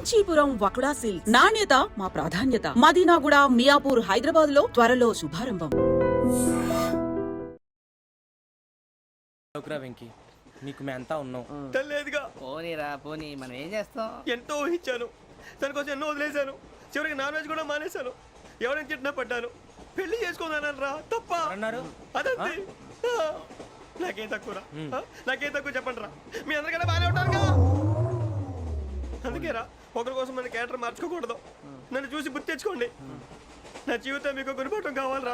Kanchipuram వకుడా silks. నాణ్యత మా ప్రాధాన్యత. మదీనాగూడ, మియాపూర్, హైదరాబాద్ లో త్వరలో శుభారంభం. వెంకీ నీకు మేమంతా ఉన్నాం. తెలియదుగా. పోనీరా పోనీ, మనం ఏం చేస్తాం? ఎంతో ఊహించాను, దానికోసం ఎన్నో వదిలేశాను. చివరికి నాన్ వెజ్ కూడా మానేశాను. ఎవరైనా తిట్టినా పడ్డాను. పెళ్లి చేసుకున్నాను రా, తప్ప అన్నారు. అదంతే. నాకేం తక్కువరా? నాకేం తక్కువ చెప్పండి రా. మీ అందరికన్నా బాగానే ఉంటారు కదా. అందుకే రా, ఒకరి కోసం మన క్యారెక్టర్ మార్చుకోకూడదు. నన్ను చూసి గుర్తు తెచ్చుకోండి. నా జీవితం మీకు గురిపటం కావాలరా.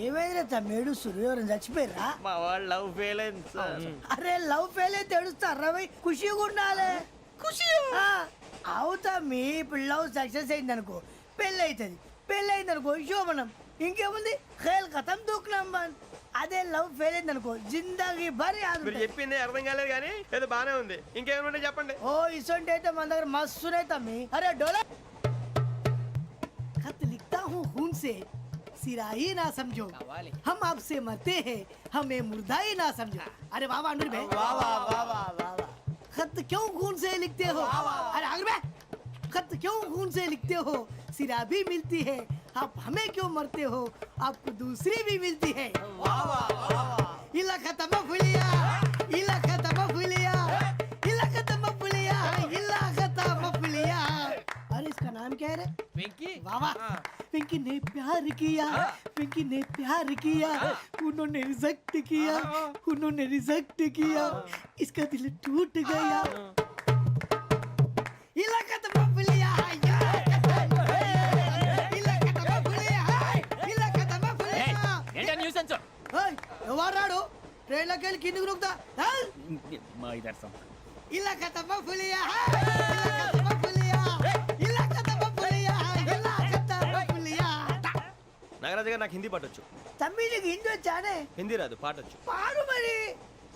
ఏమైనా తమ్మేడు సురవరం చచ్చిపోయిరా? మా వాళ్ళు లవ్ ఫెయిల్ అయింది సార్. అరే లవ్ ఫెయిల్ అయితే ఏడుస్తారా? ఖుషిగా ఉండాలి. ఖుషి అవుతా. మీ ఇప్పుడు లవ్ సక్సెస్ అయింది అనుకో, పెళ్ళి అవుతుంది. పెళ్ళి అయింది అనుకో శోభనం. ఇంకేముంది, ఖేల్ ఖతం దూకునాం బాన్. అదే లవ్ ఫెయిల్ అయింది అనుకో జిందగీ భరి. మీరు చెప్పింది అర్థం కాలేదు కానీ ఏదో బానే ఉంది. ఇంకేమైనా చెప్పండి. ఓ ఇసొంటి అయితే మన దగ్గర మస్తునే తమ్మి. అరే డోలా खत लिखता हूँ खून से, सिरा ही ना समझो. हम आपसे मरते हैं, हमें मुर्दा ही ना समझो. अरे वाह वाह अनुर भाई, वाह वाह वाह वाह वाह. खत क्यों खून से लिखते हो? अरे अनुर भाई, खत क्यों खून से लिखते हो? सिरा भी मिलती है, आप हमें क्यों मरते हो? आपको दूसरी भी मिलती है. वाह वाह वाह. इला खत्म फुलिया, इला खत्म फुलिया, इला खत्म फुलिया, इला खत्म फुलिया. अरे इसका नाम क्या है रे? వెంకీ. वाह पिंकी ने प्यार किया, पिंकी ने प्यार किया, उन्होंने रिजेक्ट किया, उन्होंने रिजेक्ट किया, इसका दिल टूट गया. इलाका तो बबलिया है, इलाका तो बबलिया है, इलाका तो बबलिया. ఏంటా న్యూసెన్స్? ओए ఎవరాడు ట్రైన్ లోకి వెళ్ళి కిందికి రుకుతా? మా ఇదర్సం. ఇలాకా तो बबलिया है, इलाका तो बबलिया, इलाका तो बबलिया है, इलाका तो बबलिया. నాగరాజు గారు నాకు హిందీ పాటొచ్చు. తమ్మి నీకు హిందీ వచ్చానే? హిందీ రాదు, పాటొచ్చు. పాడు మరి.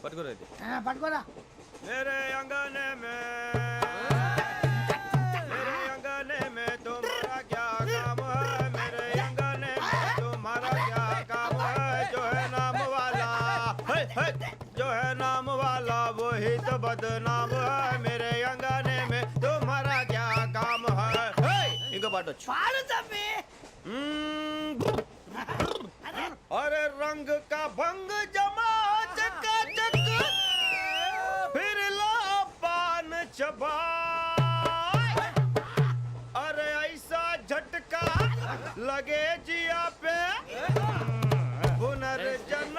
పట్టుకోలేదు. పట్టుకోరా. मेरे अंगने में, मेरे अंगने में तुम्हारा क्या काम है? मेरे अंगने में तुम्हारा क्या काम है? जो है नाम वाला, जो है नाम वाला वही तो बदनाम है. मेरे अंगने में तुम्हारा क्या काम है? इनको बाटो. పాడు తమ్మి. अरे रंग का भंग जमा चकाचक, फिर ला पान चबा. अरे ऐसा झटका लगे जिया पे, पुनर्जन्म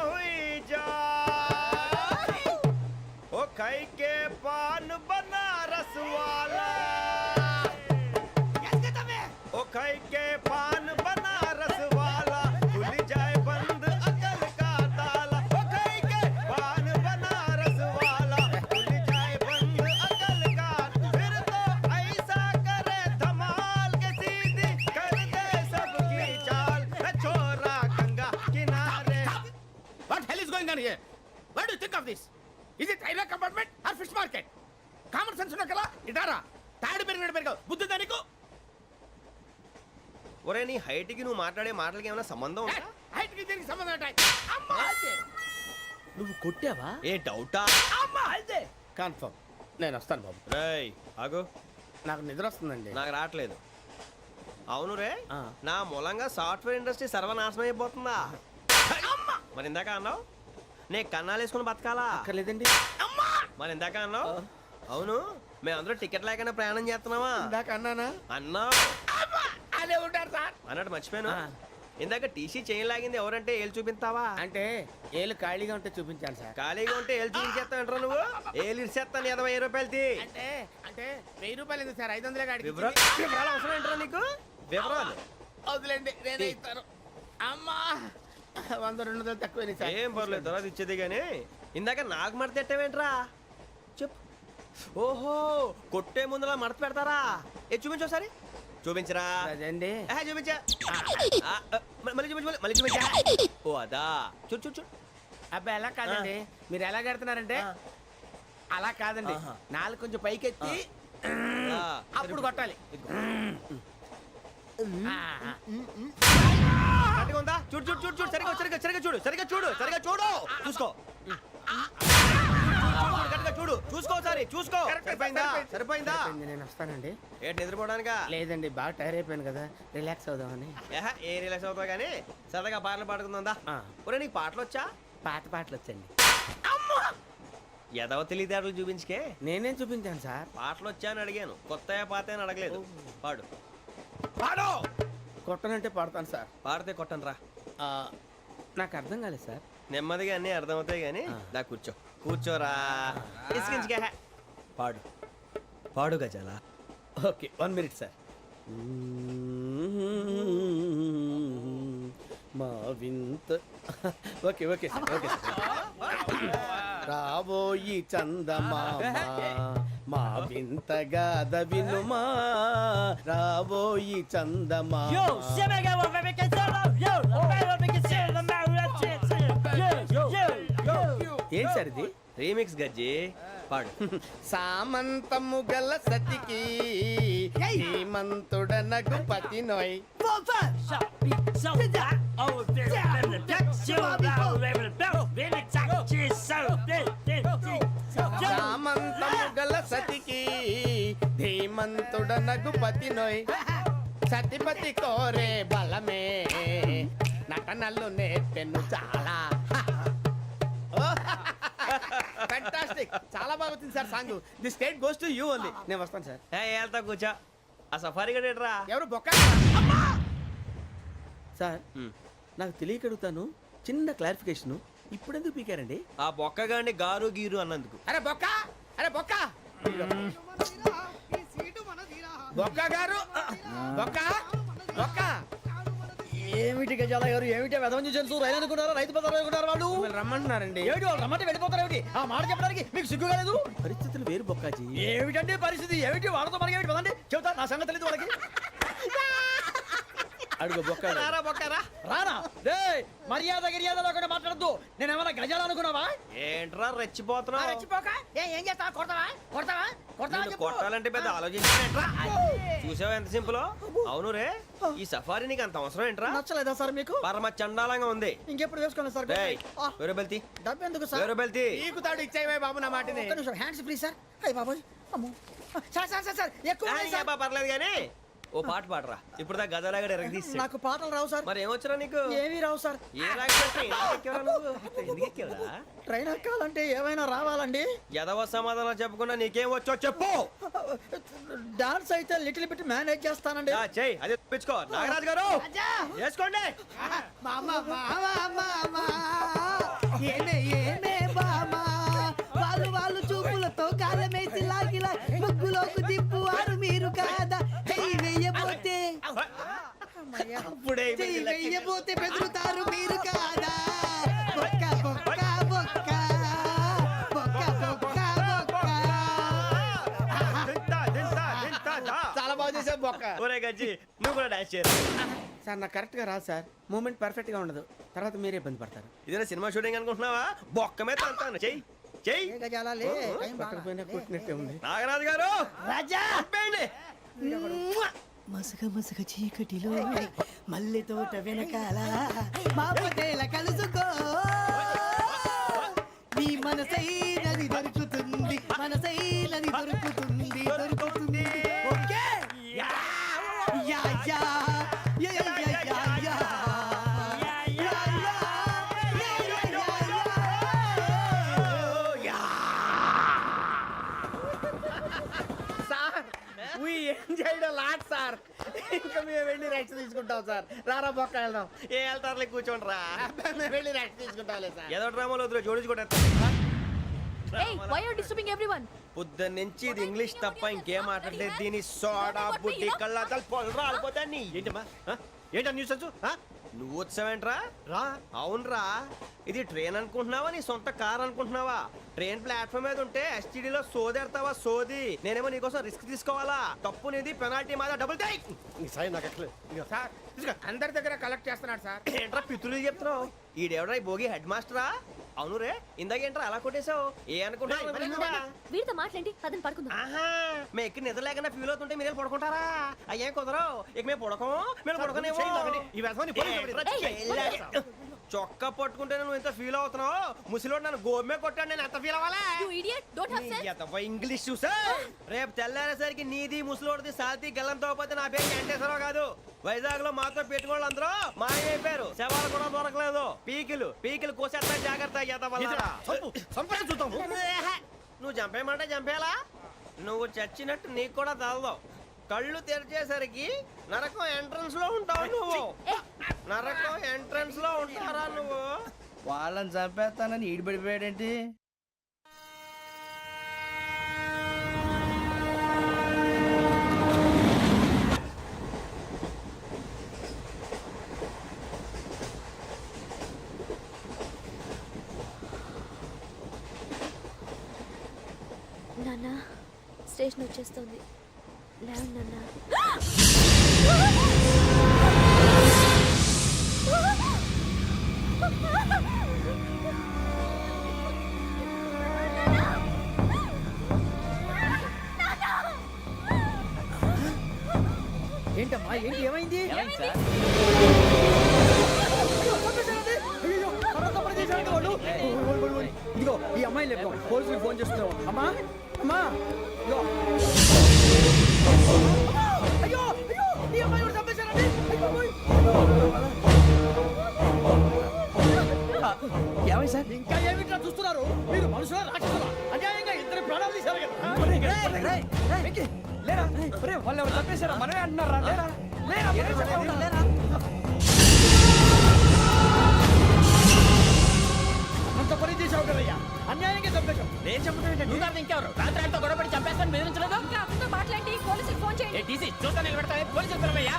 हुई जा. ओ खाई के पान बनारस वाला, ओ खाई के पान बनारस वाला, खुल जाए बंद अकल का ताला. ओ खाई के पान बनारस वाला, खुल जाए बंद अकल का. फिर तो ऐसा करे धमाल के सीधी कर दे सबकी चाल. छोरा गंगा किनारे. What hell is going on here? What do you think of this? Is it railway compartment or fish market? Common sense ఉన్న కదా ఇటారా. తాడు పెరిగావు బుద్ధి దానికి. ఒరే నీ హైట్ కి నువ్వు మాట్లాడే మాటలకి ఏమైనా సంబంధం ఉందా? హైట్ కి దీనికి సంబంధం ఉంటాయి. అమ్మా అదే. నువ్వు కొట్టావా? ఏ డౌటా? అమ్మా అదే. కన్ఫర్మ్. నేను వస్తాను బాబు. రేయ్ ఆగు. నాకు నిద్ర వస్తుందండి. నాకు రావట్లేదు. అవును రే, నా మూలంగా సాఫ్ట్వేర్ ఇండస్ట్రీ సర్వనాశనం అయిపోతుందా? మరి ఇందాక అన్నావు నే కన్నాలు వేసుకుని బతకాలా? అక్కర్లేదండి. మరి ఇందాక అన్నావు అవును మేమందరూ టికెట్ లేకుండా ప్రయాణం చేస్తున్నావా? ఇందాక అన్నానా? అన్నావు. అదే ఉంటారు సార్. అన్నట్టు మర్చిపోయాను. ఇందాక టీసీ చైన్ లాగింది ఎవరంటే ఏళ్ళు చూపిస్తావా? అంటే ఏళ్ళు ఖాళీగా ఉంటే చూపించాలి సార్. ఖాళీగా ఉంటే ఏళ్ళు చూపించేస్తావు నువ్వు? ఏళ్ళు ఇచ్చేస్తాను 20 రూపాయలు తీ. అంటే అంటే 1000 రూపాయలు ఎందుకు సార్? 500 కాడికి. వివరాలు అవసరం ఏంట్రా నీకు? వివరాలు వదిలేండి, నేనే ఇస్తాను. అమ్మా 100-200 తక్కువ సార్. ఏం పర్లేదు, తర్వాత ఇచ్చేది కానీ ఇందాక నాకు మడత పెట్టావేంట్రా? చెప్పు. ఓహో, కొట్టే ముందులా మడత పెడతారా? ఏ చూపించు ఒకసారి. చూపించరా? అదండి. చూపించా. మళ్ళీ చూపించు, మళ్ళీ చూపించా. ఓ అదా, చూడు చూడు చూడు. అబ్బాయి ఎలా కాదండి, మీరు ఎలా కడుతున్నారంటే అలా కాదండి. నాలుగు కొంచెం పైకెత్తి అప్పుడు కొట్టాలి. ఉందా? చూడు చూడు చూడు చూడు. సరిగా సరిగా సరిగా చూడు, సరిగా చూడు, సరిగా చూడు. చూసుకో. సరిపోయిందా చూడు, చూసుకో ఒకసారి చూసుకో. సరిపోయిందా? సరిపోయిందా? నేను వస్తానండి. ఏంటి నిద్రపోవడానికా? లేదండి, బాగా టైర్ అయిపోయాను కదా, రిలాక్స్ అవుదామని. ఏ రిలాక్స్ అవుతావు కానీ సరదాగా పాటలు పాడుకుందా. ఆ. ఒరే నీకు పాటలు వచ్చా? పాత పాటలు వచ్చండి. ఎదవ తెలివితేటలు చూపించుకే. నేనేం చూపించాను సార్? పాటలు వచ్చా అని అడిగాను, కొత్త పాత అని అడగలేదు. పాడు. పాడు. కొట్టనంటే పాడతాను సార్. పాడితే కొట్టను రా. నాకు అర్థం కాలేదు సార్. నెమ్మదిగా అన్నీ అర్థమవుతాయి కానీ దా కూర్చో. కూర్చోరా. ఇసుకించుకే. పాడు పాడు గజాల. Okay, 1 minute sir. మా వింత. Okay okay sir, okay sir. రాబోయి చందమామ మా వింత గాథ వినుమా, రాబోయి చందమామ. ఏం సార్ ఇది? రీమిక్స్ గజ్జి. పాడు. సామంతము గల సతికి హేమంతుడనగు పతి నోయ్. సామంతము గల సతికి ధీమంతుడనగు పతి నోయ్. సతిపతి కోరే బలమే నటనలు నేర్పెను చాలా. ఫ్యాంటాస్టిక్, చాలా బాగా వచ్చింది sir song. The state goes to you only. నేను వస్తాను సార్. వెళ్తా కూర్చో. ఆ సఫారీ గడేట్రా. ఎవరు బొక్క సార్? నాకు తెలియక అడుగుతాను, చిన్న క్లారిఫికేషన్. ఇప్పుడెందుకు పీకారండి? ఆ బొక్క గాని గారు గీరు అన్నందుకు. అరే బొక్క, అరే బొక్క, బొక్క గారు, బొక్క బొక్క. ఏమిటి గజాల గారు, ఏమిటి వెదవం చూసాను రైలు అనుకున్నారా, రైతు బజార్ అనుకున్నారు వాళ్ళు? మిమ్మల్ని రమ్మంటున్నారండి. ఏమిటి వాళ్ళు రమ్మంటే వెళ్ళిపోతారు ఏమిటి? ఆ మాట చెప్పడానికి మీకు సిగ్గు కాలేదు? పరిస్థితులు వేరు బొక్కాజీ. ఏమిటండి పరిస్థితి? ఏమిటి వాళ్ళతో మనకి ఏమిటి పదండి చెబుతా, నా సంగతి తెలియదు వాళ్ళకి. అడుగు బొక్క. రారా బొక్కరా. రానా రే, మర్యాద గిర్యాద లేకుండా మాట్లాడద్దు. నేను ఏమన్నా గజాలు అనుకున్నావా? ఏంట్రా రెచ్చిపోతున్నావు? ఏం చేస్తావా? కొడతావా కొడతావా కొడతావా నిన్ను చెప్పు. కొట్టాలంటే పెద్ద ఆలోచించారా? చూసావా ఎంత సింపుల్. అవును రే, ఈ సఫారీ నీకు అంత అవసరం ఏంట్రా? నచ్చలేదా సార్ మీకు? పరమ చండాలంగా ఉంది. ఇంకెప్పుడు వేసుకోండి సార్. రేయ్, వేరే బెల్తి, డబ్బు ఎందుకు సార్? వేరే బెల్తి. నీకు తాడు ఇచ్చాయి బాబు నా మాటని. ఒక్క నిమిషం, హ్యాండ్స్ ఫ్రీ సార్. అయ్య బాబోయ్, అమ్మో. సార్ సార్ సార్ సార్ ఎక్కువ ఉన్నాయి సార్. పర్లేదు కానీ ఓ పాట పాడరా. ఇప్పుడు దా గదలాగడ ఎరగదీసి. నాకు పాటలు రావు సార్. మరి ఏమొచ్చరా నీకు? ఏమీ రావు సార్. ఏ రాకపోతే ఎందుకు ఎక్కేవరా? ట్రైన్ ఎక్కాలంటే ఏమైనా రావాలండి. ఎదవ సమాధానం చెప్పకుండా నీకేం వచ్చో చెప్పు. డాన్స్ అయితే లిటిల్ బిట్ మేనేజ్ చేస్తానండి. చెయ్యి, అదే తెప్పించుకో. నాగరాజు గారు వేసుకోండి. మామ మామ మామ ఏమే ఏమే బామా, వాళ్ళు చూపులతో కాలమేసి లాగిలా ముగ్గులోకి తిప్పువారు మీరు కాదా? చెయ్యి వెయ్యబోతే అప్పుడే చెయ్యి వెయ్యబోతే బెదురుతారు మీరు కాదా? బొక్క బొక్క బొక్క బొక్క బొక్క బొక్క. చాలా బాగా చేసావు బొక్క. ఒరే గజ్జి, నువ్వు కూడా డాన్స్ చేయరు. సార్ నాకు కరెక్ట్ గా రాదు సార్. మూమెంట్ పర్ఫెక్ట్ గా ఉండదు, తర్వాత మీరే ఇబ్బంది పడతారు. ఇదేనా సినిమా షూటింగ్ అనుకుంటున్నావా? బొక్క మీద అంటాను. చెయ్యి చెయ్యి. ఏ గజాలాలే, టైం బాగా. పట్టకపోయినా కొట్టినట్టే ఉంది. నాగరాజు గారు రాజా చంపేయండి. మసక మసక చీకటిలో మల్లె తోట వెనకాల మా పటేల కలుసుకో, నీ మనసైనది దొరుకుతుంది, మనసైనది దొరుకుతుంది, దొరుకుతుంది. Okay yeah yeah yeah yeah yeah yeah yeah. Sir we enjoyed a lot sir. ఇంకా మేము వెళ్ళి రెస్ట్ తీసుకుంటాం సార్. రారా బొక్క వెళ్దాం. ఏ వెళ్తారులే, కూర్చోండి రా. మేము వెళ్ళి రెస్ట్ తీసుకుంటాంలే సార్. ఏదో డ్రామాలో వద్దు, జోడించుకుంటా. Hey, why are you disturbing everyone? పొద్దున్న నుంచి ఇది ఇంగ్లీష్ తప్ప ఇంకేం మాట్లాడలేదు. దీని సోడా బుడ్డి కళ్ళ పొలు రాలిపోతా. నీ ఏంటమ్మా ఏంటా న్యూస్ వచ్చు? నువ్వు వచ్చావేంట్రా? రా. అవునరా, ఇది ట్రైన్ అనుకుంటున్నావా, నీ సొంత కార్ అనుకుంటున్నావా? ట్రైన్ ప్లాట్ఫామ్ మీద ఉంటే ఎస్టీడీలో సోదేడతావా సోది. నేనేమో నీకోసం రిస్క్ తీసుకోవాలా? తప్పు నీది, పెనాల్టీ మాదా, డబుల్ టై. సాయి నాకు ఎక్కలేదు సార్ అందరి దగ్గర కలెక్ట్ చేస్తున్నాడు సార్. ఏంట్రా పితులు చెప్తున్నావు? ఈడెవడ్రా ఈ భోగి హెడ్ మాస్టరా? అవును రే, ఇందాకేంట్రా అలా కొట్టేశావు? ఏ అనుకుంటున్నావు? వీరితో మాట్లాడి పదని పడుకుందాం. ఆహా, మేము ఎక్కి నిద్ర లేకుండా ఫీల్ అవుతుంటే మీరేం పడుకుంటారా? అయ్యేం కుదరవు. ఇక మేము పడకము, మేము పడుకునేమో. చొక్కా పట్టుకుంటే నువ్వు ఇంత ఫీల్ అవుతున్నావు, ముసలివాడు నన్ను గోమే కొట్టాడు, నేను ఎంత ఫీల్ అవ్వాలా? You idiot! Don't have sense! English చూసా రేపు తెల్లారేసరికి నీది ముసలోడిది సాల్తీ గల్లంతో పోతే నా పేరు వెంకటేశ్వరరావు కాదు. వైజాగ్ లో మాతో పెట్టుకోళ్ళు అందరూ మాయమైపోయారు, శవాలు కూడా దొరకలేదు. పీకిలు కోసేస్తా జాగ్రత్త. చూద్దాము. నువ్వు చంపేయమంటే చంపేలా? నువ్వు చచ్చినట్టు నీకు కూడా తగదు. కళ్ళు తెరిచేసరికి నరకం ఎంట్రన్స్ లో ఉంటావు నువ్వు. నరకం ఎంట్రన్స్ లో ఉంటారా నువ్వు? వాళ్ళని చంపేస్తానని ఈడిపడిపోయాడేంటి? నాన్న స్టేషన్ వచ్చేస్తుంది. లేవండి నాన్న. ఏంటమ్మా ఏంటి ఏమైంది? ఇదిగో ఈ అమ్మాయి లేపు పోలీసులకు ఫోన్ చేస్తున్నావు. అమ్మా అమ్మా ఇదిగో. అయ్యో అయ్యో ఈ అమ్మాయి కూడా చంపేశారండి. ఏమై సార్? ఇంకా ఏమిట్లా చూస్తున్నారు మీరు? మనుషుల రాక్షసులా? అన్యాయంగా ఇద్దరు ప్రాణాలు తీశారు కదా. లేరా వాళ్ళు ఎవరు చంపేశారా? మనమే అంటున్నారా? లేరా అంత పని చేసావు కదయ్యా, అన్యాయంగా చంపేశావు. నేను చంపడం ఇంకెవరు? రాత్రి అంతా గొడవపడి చంపేస్తాను బెదిరించలేదు. ఇంకా అతనితో మాట్లాడి పోలీసులకు ఫోన్ చేయండి. టీసీ చూస్తా నిలబెడతా పోలీసులు పిలవయ్యా.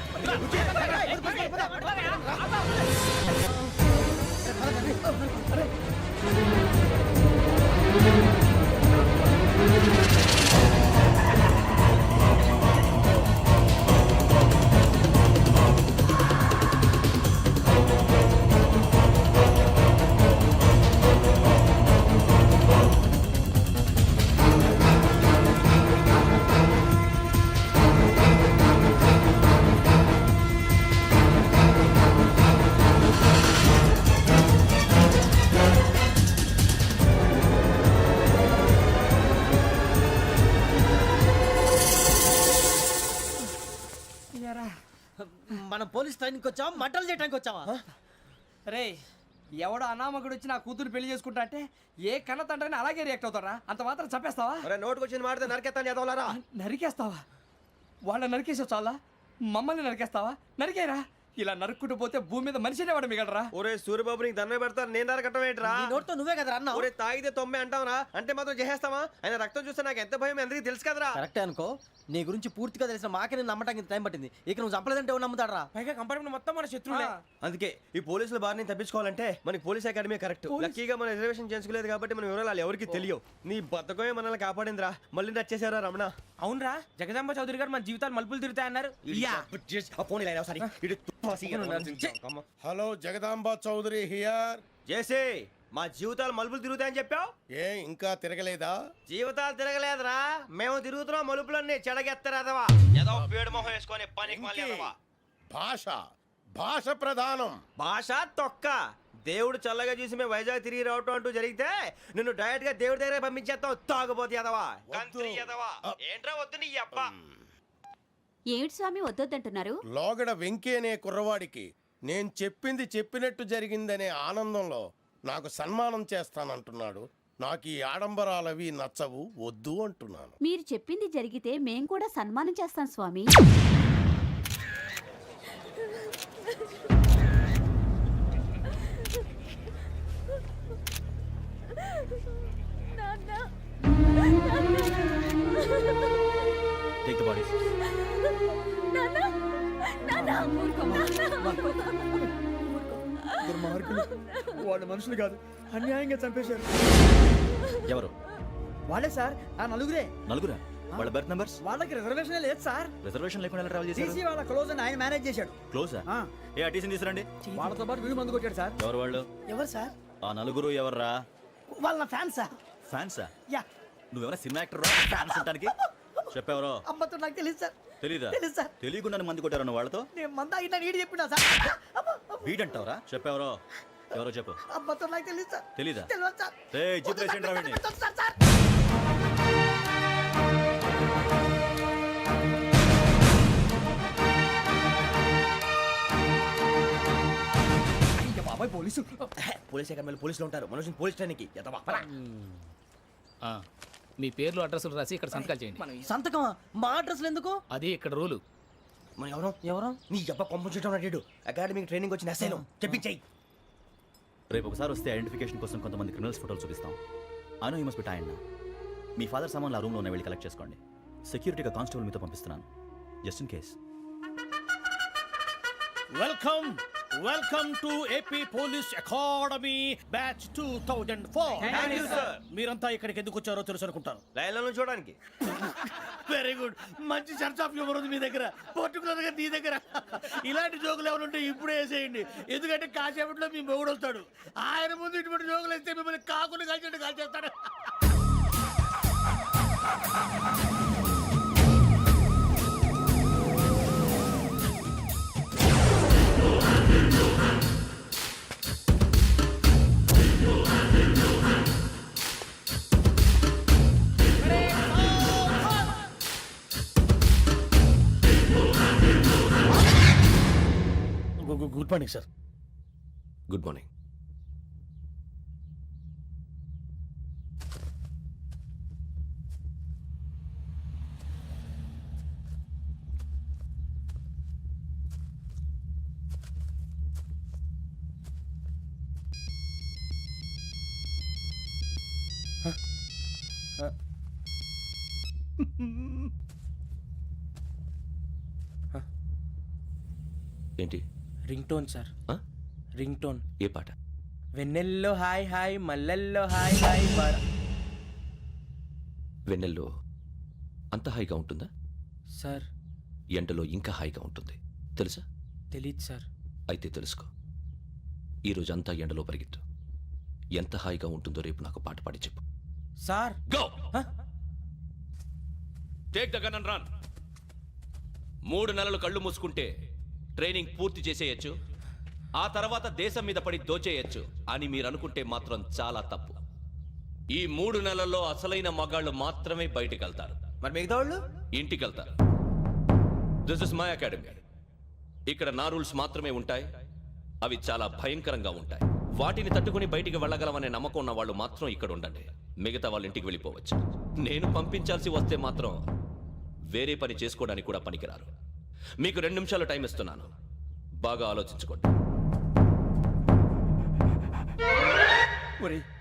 మనం పోలీస్ ట్రైనింగ్ వచ్చావా మంటలు చేయడానికి వచ్చావా? రే ఎవడో అనామకుడు వచ్చి నా కూతురు పెళ్లి చేసుకుంటా అంటే ఏ కన్న తండ్రిని అలాగే రియాక్ట్ అవుతారా? అంత మాత్రం చంపేస్తావా? నోటుకు వచ్చింది మాడితే నరకెత్తాను చదవాలరా. నరికేస్తావా? వాళ్ళని నరికేసావు చాలా, మమ్మల్ని నరికేస్తావా? నరికేరా. ఇలా నరుక్కుంటూ పోతే భూమి మీద మనిషినే వాడు మిగలరా. ఒరే సూర్యబాబు నీకు దండ పెడతాను, నేను నరకటం ఏంట్రా? నోట్తో నువ్వే కదా అన్నా. ఒరే తాగితే తొమ్మే అంటావురా, అంటే మాత్రం చేసేస్తావా? ఆయన రక్తం చూస్తే నాకు ఎంత భయం అందరికీ తెలుసు కదరా. కరెక్టే అనుకో, నీ గురించి పూర్తిగా తెలిసిన మాకే నేను నమ్మటానికి టైం పట్టింది. ఇక నువ్వు చంపలేదంటే ఎవరు నమ్ముతాడరా? పైగా కంపార్ట్మెంట్ మొత్తం మన శత్రువులే. అందుకే ఈ పోలీసుల బారిని తప్పించుకోవాలంటే మనకి పోలీస్ అకాడమీ కరెక్ట్. లక్కీగా మనం రిజర్వేషన్ చేసుకోలేదు కాబట్టి మన వివరాలు ఎవరికి తెలియవు. నీ బతకమే మనల్ని కాపాడిందిరా. మళ్ళీ నచ్చేసారా రమణ? అవునరా, జగదాంబ చౌదరి గారు మన జీవితాలు మలుపులు తిరుగుతాయన్నారు. Hello Jagadamba Chowdary here. చేసే మా జీవితాలు మలుపులు తిరుగుతాయని చెప్పావు. ఏ ఇంకా తిరగలేదా? జీవితాలు తిరగలేదురా, మేము తిరుగుతున్నాం మలుపులన్నీ. చెడగెత్తరాదవా ఏదో పేడు మొహం వేసుకొని పనికి మళ్ళీ ఎదవా. భాష ప్రధానం. భాష తొక్క. దేవుడు చల్లగా చూసి మేము వైజాగ్ తిరిగి రావటం అంటూ జరిగితే నిన్ను డైరెక్ట్ గా దేవుడి దగ్గర పంపించేస్తావు. తాగుబోతు ఎదవా, కంత్రి ఎదవా. ఏంట్రా వద్దు నీ అబ్బా. ఏమిటి స్వామి వద్దొద్దంటున్నారు? లోగడ వెంకీ అనే కుర్రవాడికి నేను చెప్పింది చెప్పినట్టు జరిగిందనే ఆనందంలో నాకు సన్మానం చేస్తానంటున్నాడు. నాకు ఈ ఆడంబరాలవి నచ్చవు, వద్దు అంటున్నాను. మీరు చెప్పింది జరిగితే మేం కూడా సన్మానం చేస్తాం స్వామి. Take the bodies. దుర్మార్గులు, వాళ్ళు మనుషులు కాదు, అన్యాయంగా చంపేశారు. ఎవరు? వాళ్ళే సార్, ఆ నలుగురే. నలుగురా? వాళ్ళ బర్త్ నంబర్స్? వాళ్ళకి రిజర్వేషన్ లేదు సార్. రిజర్వేషన్ లేకుండా ఎలా ట్రావెల్ చేశారు? టీసీ వాళ్ళ క్లోజ్ అని ఆయన మేనేజ్ చేశాడు. క్లోజా? ఆ. ఏ ఆ టీసీని తీసురండి. వాళ్ళతో పాటు వీడు మందు కొట్టాడు సార్. ఎవరు వాళ్ళు? ఎవరు సార్? ఆ నలుగురు ఎవర్రా? వాళ్ళ ఫ్యాన్ సార్. ఫ్యాన్సా? యా. నువ్వేమైనా సినిమా యాక్టర్ రా ఫ్యాన్స్ అంటానికి? చెప్పెవరో? అమ్మతో నాకు తెలియదు సార్. తెలీదా? తెలీదు సార్. తెలియకుండా మంది కొట్టారన్న వాళ్ళతో? నేను మంద అయినా నీడి చెప్పినా సార్. వీడంటావరా? చెప్పెవరో? ఎవరో చెప్పు అబ్బా సార్ నాకు తెలియదు సార్ తెలీదా తెలియదు సార్ రే జీప్ రేషన్ రావండి సార్ సార్ అయ్య బాబాయ్ పోలీసు పోలీస్ అకాడమీలో పోలీసులు ఉంటారు మనుషులు పోలీస్ ట్రైనింగ్కి మీ పేర్లు అడ్రస్లు రాసి ఇక్కడ సంతకాలు చేయండి సంతకం మా అడ్రస్లు ఎందుకు అది ఇక్కడ రూలు మనం ఎవరు నీ అబ్బా పంపించడం అడిగాడు అకాడమిక్ ట్రైనింగ్ వచ్చిన అసలు చెప్పించాయి. రేపు ఒకసారి వస్తే ఐడెంటిఫికేషన్ కోసం కొంతమంది క్రిమినల్స్ ఫోటోలు చూపిస్తాం I know you must be టైండ్ me father సామాన్లు ఆ రూమ్లో వెళ్ళి కలెక్ట్ చేసుకోండి సెక్యూరిటీగా కానిస్టేబుల్ మీతో పంపిస్తున్నాను just in case. Welcome to AP police academy batch 2004. మీరంతా ఇక్కడికి ఎందుకు వచ్చారో తెలుసు అనుకుంటాను. లైన్లో చూడడానికి. వెరీ గుడ్, మంచి సెన్స్ ఆఫ్ హ్యూమర్ ఉంది మీ దగ్గర, పర్టికులర్ గా నీ దగ్గర. ఇలాంటి జోకులు ఏమైనా ఉంటే ఇప్పుడే వేసేయండి, ఎందుకంటే కాసేపట్లో మీ మొగుడు వస్తాడు. ఆయన ముందు ఇటువంటి జోకులు వేస్తే మిమ్మల్ని కాకుండా కాల్చేట్టు కాల్చేస్తాడు. Good morning sir. Good morning. ఏంటి? Ring tone sir, ring tone. ఏ పాట? వెన్నెల్లో హాయ్ హాయ్ మల్లెల్లో హాయ్ హాయ్ వెన్నెల్లో అంత హాయిగా ఉంటుందా? సార్ ఎండలో ఇంకా హాయిగా ఉంటుంది తెలుసా? తెలీదు సార్. అయితే తెలుసుకో, ఈరోజు అంతా ఎండలో పరిగెత్తు. ఎంత హాయిగా ఉంటుందో రేపు నాకు పాట పాడి చెప్పు. Sir go take the gun and run. 3 నెలలు కళ్ళు మూసుకుంటే ట్రైనింగ్ పూర్తి చేసేయచ్చు, ఆ తర్వాత దేశం మీద పడి దోచేయచ్చు అని మీరు అనుకుంటే మాత్రం చాలా తప్పు. ఈ 3 నెలల్లో అసలైన మగాళ్ళు మాత్రమే బయటికి వెళ్తారు. మరి మిగతా వాళ్ళు ఇంటికి వెళ్తారు. This is my academy. ఇక్కడ నా రూల్స్ మాత్రమే ఉంటాయి, అవి చాలా భయంకరంగా ఉంటాయి. వాటిని తట్టుకుని బయటికి వెళ్ళగలమనే నమ్మకం ఉన్న వాళ్ళు మాత్రం ఇక్కడ ఉండండి, మిగతా వాళ్ళు ఇంటికి వెళ్ళిపోవచ్చు. నేను పంపించాల్సి వస్తే మాత్రం వేరే పని చేసుకోవడానికి కూడా పనికిరారు. మీకు 2 నిమిషాలు టైం ఇస్తున్నాను, బాగా ఆలోచించుకోండి.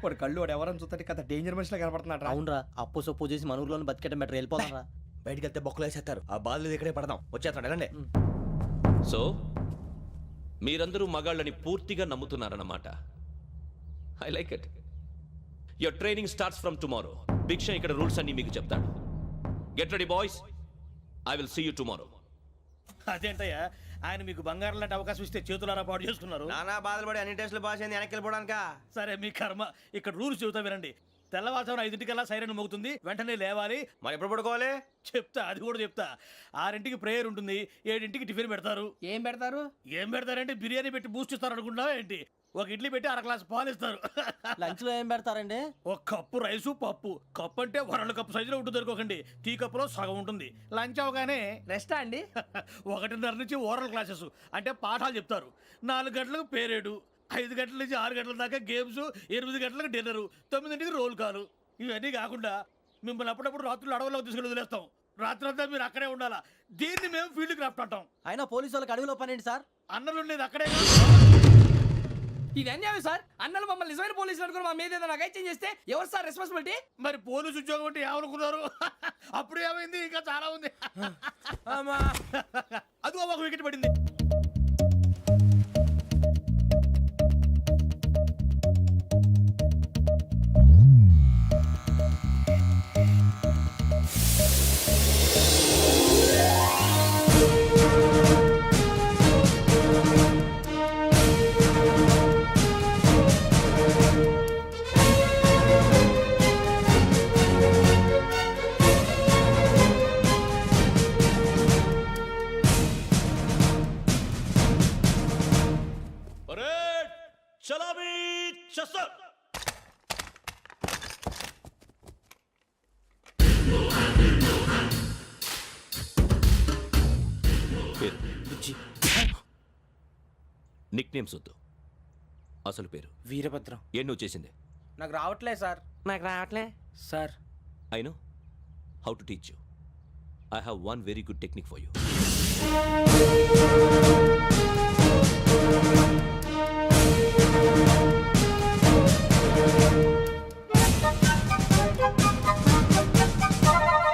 వాడు కళ్ళు వాడు ఎవరైనా చూస్తే కదా డేంజర్ మనిషిలో కనపడుతున్నాడు. అవునరా, అప్పు సొప్పు చేసి మన ఊర్లో బతికేయడం బెటర్. వెళ్ళిపోతారా, బయటికి వెళ్తే బొక్కలు వేసేస్తారు. ఆ బాధలు ఇక్కడే పడదాం. వచ్చేస్తాడు వెళ్ళండి. సో మీరందరూ మగాళ్ళని పూర్తిగా నమ్ముతున్నారన్నమాట. I like it. Your training starts from tomorrow. Bhiksha ఇక్కడ రూల్స్ అన్ని మీకు చెప్తాడు. Get ready boys, I will see you tomorrow. అదేంటయ్యా, ఆయన మీకు బంగారం లాంటి అవకాశం ఇస్తే చేతులారా పాటు చేసుకున్నారు. నానా బాధలు పడి అన్ని టెస్టులు పాస్ అయింది, వెనక్కి వెళ్ళిపోవడానికా? సరే మీ కర్మ. ఇక్కడ రూల్స్ చెబుతా వినండి. తెల్లవారుజామున 5 సైరన్ మోగుతుంది, వెంటనే లేవాలి. మరి ఎప్పుడు పడుకోవాలి? చెప్తా, అది కూడా చెప్తా. 6 ప్రేయర్ ఉంటుంది, 7 టిఫిన్ పెడతారు. ఏం పెడతారు? ఏం పెడతారంటే బిర్యానీ పెట్టి బూస్ట్ ఇస్తారు అనుకుంటున్నావా ఏంటి? ఒక ఇడ్లీ పెట్టి 1 గ్లాస్ పాలు ఇస్తారు. లంచ్ లో ఏం పెడతారండి? ఒక కప్పు రైసు పప్పు. కప్పు అంటే 1 కప్పు సైజులో ఉంటుంది అనుకోకండి, టీ కప్పులో సగం ఉంటుంది. లంచ్ అవగానే రెస్టా అండి? 1:30 నుంచి ఓరల్ క్లాసెస్ అంటే పాఠాలు చెప్తారు. 4 గంటలకు పేరేడు, 5 గంటల నుంచి 6 గంటల దాకా గేమ్స్, 8 గంటలకు డిన్నర్, 9 రోల్ కాలు. ఇవన్నీ కాకుండా మిమ్మల్ని అప్పుడప్పుడు రాత్రులు అడవుల్లో తీసుకెళ్ళి వదిలేస్తాం. రాత్రంతా మీరు అక్కడే ఉండాలా. దీన్ని మేము ఫీల్డ్ క్రాఫ్ట్ అంటాం. అయినా పోలీసు వాళ్ళకి అడవిలో పని ఏంటి సార్? అన్నలు ఉండేది అక్కడే. ఇది అన్యాయం సార్. అన్నలు మమ్మల్ని నిజమైన పోలీసులు అనుకుని మా మీద ఏదైనా నగైత్యం చేస్తే ఎవరు సార్ రెస్పాన్సిబిలిటీ? మరి పోలీసు ఉద్యోగం అంటే ఏమనుకున్నారు? అప్పుడు ఏమైంది, ఇంకా చాలా ఉంది. అదిగో ఒక వికెట్ పడింది. బుజ్జి నిక్ నేమ్స్ వద్దు, అసలు పేరు. వీరభద్రం. ఏం నువ్వు చేసింది? నాకు రావట్లే సార్. నాకు రావట్లే sir. I know how to teach you. I have one very good technique for you.